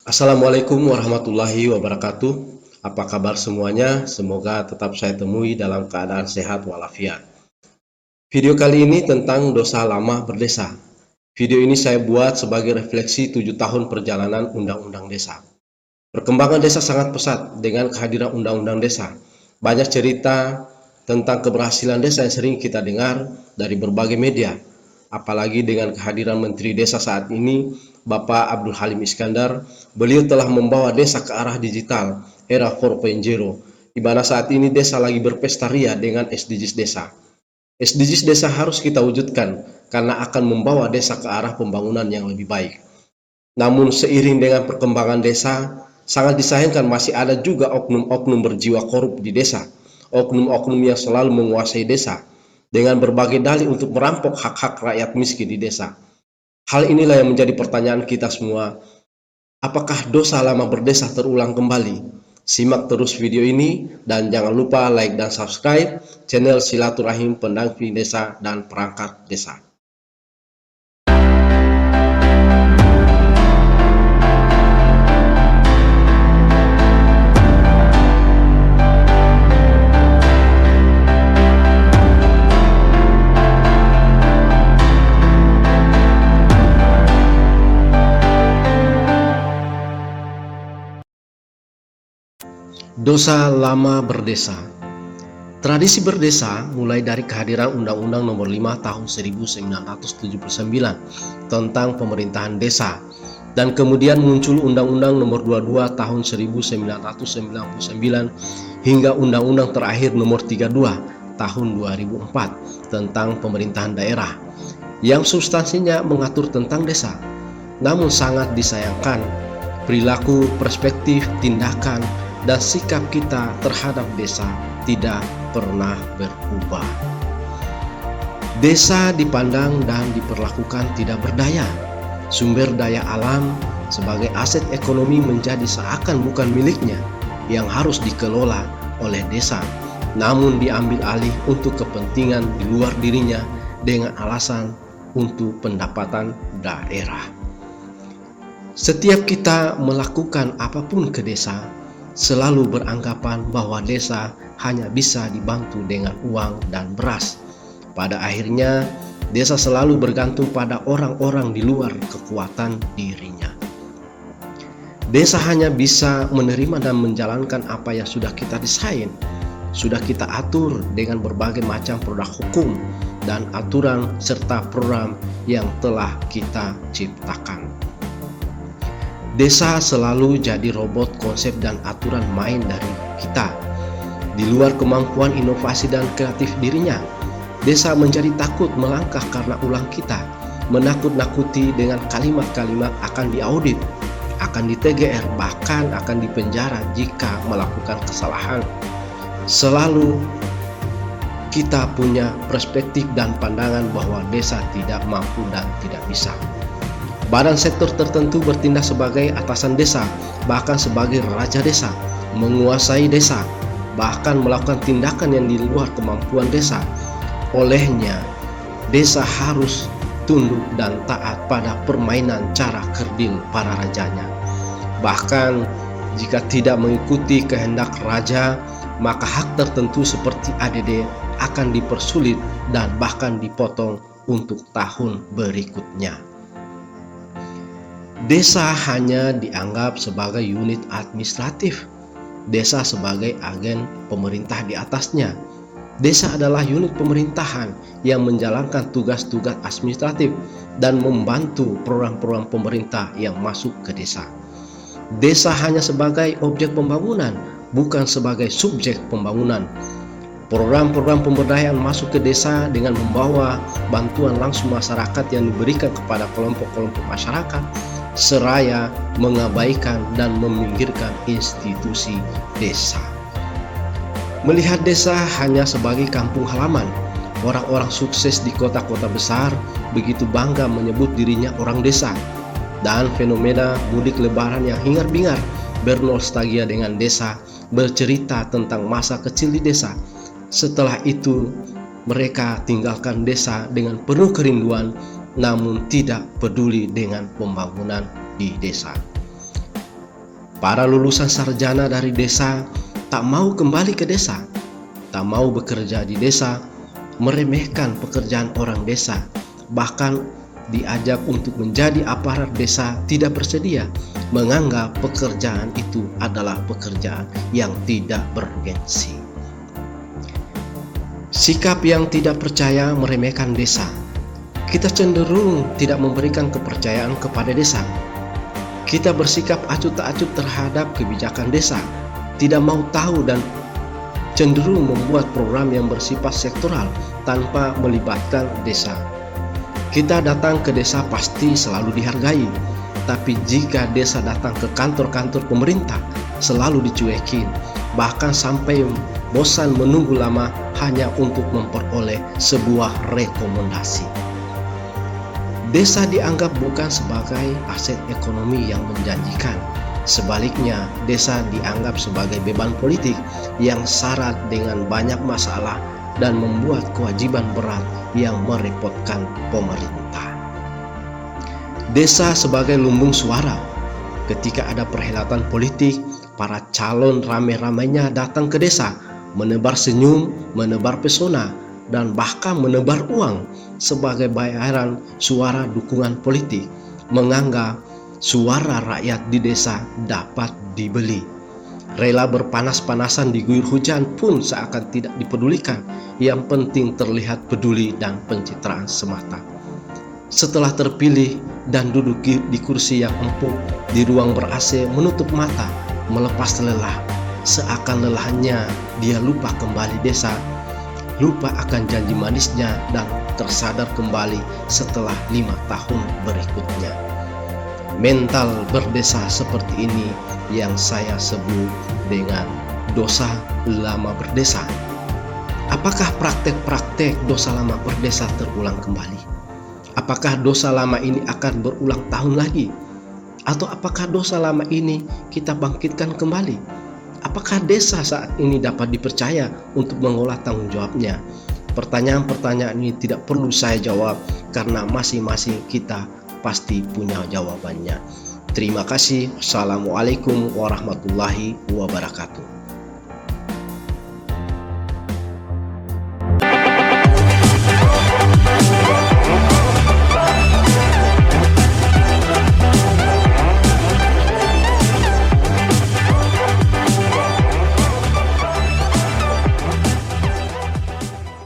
Assalamualaikum warahmatullahi wabarakatuh. Apa kabar semuanya? Semoga tetap saya temui dalam keadaan sehat walafiat. Video kali ini tentang dosa lama berdesa. Video ini saya buat sebagai refleksi 7 tahun perjalanan Undang-Undang Desa. Perkembangan desa sangat pesat dengan kehadiran Undang-Undang Desa. Banyak cerita tentang keberhasilan desa yang sering kita dengar dari berbagai media. Apalagi dengan kehadiran Menteri Desa saat ini, Bapak Abdul Halim Iskandar. Beliau telah membawa desa ke arah digital, era 4.0, di mana saat ini desa lagi berpesta ria dengan SDGs desa. SDGs desa harus kita wujudkan karena akan membawa desa ke arah pembangunan yang lebih baik. Namun seiring dengan perkembangan desa, sangat disayangkan masih ada juga oknum-oknum berjiwa korup di desa. Oknum-oknum yang selalu menguasai desa dengan berbagai dalih untuk merampok hak-hak rakyat miskin di desa. Hal inilah yang menjadi pertanyaan kita semua. Apakah dosa lama berdesa terulang kembali? Simak terus video ini dan jangan lupa like dan subscribe channel Silaturahim Pendamping Desa dan Perangkat Desa. Dosa lama berdesa. Tradisi berdesa mulai dari kehadiran Undang-Undang Nomor 5 Tahun 1979 tentang pemerintahan desa, dan kemudian muncul Undang-Undang Nomor 22 Tahun 1999 hingga Undang-Undang terakhir Nomor 32 Tahun 2004 tentang pemerintahan daerah yang substansinya mengatur tentang desa. Namun sangat disayangkan, perilaku, perspektif, tindakan, dan sikap kita terhadap desa tidak pernah berubah. Desa dipandang dan diperlakukan tidak berdaya. Sumber daya alam sebagai aset ekonomi menjadi seakan bukan miliknya yang harus dikelola oleh desa, namun diambil alih untuk kepentingan di luar dirinya dengan alasan untuk pendapatan daerah. Setiap kita melakukan apapun ke desa, selalu beranggapan bahwa desa hanya bisa dibantu dengan uang dan beras. Pada akhirnya, desa selalu bergantung pada orang-orang di luar kekuatan dirinya. Desa hanya bisa menerima dan menjalankan apa yang sudah kita desain, sudah kita atur dengan berbagai macam produk hukum dan aturan serta program yang telah kita ciptakan. Desa selalu jadi robot konsep dan aturan main dari kita. Di luar kemampuan inovasi dan kreatif dirinya, desa menjadi takut melangkah karena ulah kita, menakut-nakuti dengan kalimat-kalimat akan diaudit, akan di-TGR, bahkan akan dipenjara jika melakukan kesalahan. Selalu kita punya perspektif dan pandangan bahwa desa tidak mampu dan tidak bisa. Badan sektor tertentu bertindak sebagai atasan desa, bahkan sebagai raja desa, menguasai desa, bahkan melakukan tindakan yang di luar kemampuan desa. Olehnya, desa harus tunduk dan taat pada permainan cara kerdil para rajanya. Bahkan, jika tidak mengikuti kehendak raja, maka hak tertentu seperti ADD akan dipersulit dan bahkan dipotong untuk tahun berikutnya. Desa hanya dianggap sebagai unit administratif, desa sebagai agen pemerintah di atasnya. Desa adalah unit pemerintahan yang menjalankan tugas-tugas administratif dan membantu program-program pemerintah yang masuk ke desa. Desa hanya sebagai objek pembangunan, bukan sebagai subjek pembangunan. Program-program pemberdayaan masuk ke desa dengan membawa bantuan langsung masyarakat yang diberikan kepada kelompok-kelompok masyarakat, seraya mengabaikan dan meminggirkan institusi desa. Melihat desa hanya sebagai kampung halaman, orang-orang sukses di kota-kota besar begitu bangga menyebut dirinya orang desa, dan fenomena mudik lebaran yang hingar-bingar bernostalgia dengan desa, bercerita tentang masa kecil di desa. Setelah itu, mereka tinggalkan desa dengan penuh kerinduan, namun tidak peduli dengan pembangunan di desa. Para lulusan sarjana dari desa tak mau kembali ke desa, tak mau bekerja di desa, meremehkan pekerjaan orang desa, bahkan diajak untuk menjadi aparat desa tidak bersedia, menganggap pekerjaan itu adalah pekerjaan yang tidak bergengsi. Sikap yang tidak percaya meremehkan desa. Kita cenderung tidak memberikan kepercayaan kepada desa. Kita bersikap acuh tak acuh terhadap kebijakan desa, tidak mau tahu dan cenderung membuat program yang bersifat sektoral tanpa melibatkan desa. Kita datang ke desa pasti selalu dihargai, tapi jika desa datang ke kantor-kantor pemerintah selalu dicuekin, bahkan sampai bosan menunggu lama hanya untuk memperoleh sebuah rekomendasi. Desa dianggap bukan sebagai aset ekonomi yang menjanjikan. Sebaliknya, desa dianggap sebagai beban politik yang syarat dengan banyak masalah dan membuat kewajiban berat yang merepotkan pemerintah. Desa sebagai lumbung suara. Ketika ada perhelatan politik, para calon ramai-ramainya datang ke desa, menebar senyum, menebar pesona, dan bahkan menebar uang sebagai bayaran suara dukungan politik, menganggap suara rakyat di desa dapat dibeli. Rela berpanas-panasan diguyur hujan pun seakan tidak dipedulikan, yang penting terlihat peduli dan pencitraan semata. Setelah terpilih dan duduk di kursi yang empuk di ruang ber-AC, menutup mata, melepas lelah, seakan lelahnya dia lupa kembali desa, lupa akan janji manisnya dan tersadar kembali setelah 5 tahun berikutnya. Mental berdesa seperti ini yang saya sebut dengan dosa lama berdesa. Apakah praktek-praktek dosa lama berdesa terulang kembali? Apakah dosa lama ini akan berulang tahun lagi? Atau apakah dosa lama ini kita bangkitkan kembali? Apakah desa saat ini dapat dipercaya untuk mengolah tanggung jawabnya? Pertanyaan-pertanyaan ini tidak perlu saya jawab karena masing-masing kita pasti punya jawabannya. Terima kasih. Assalamualaikum warahmatullahi wabarakatuh.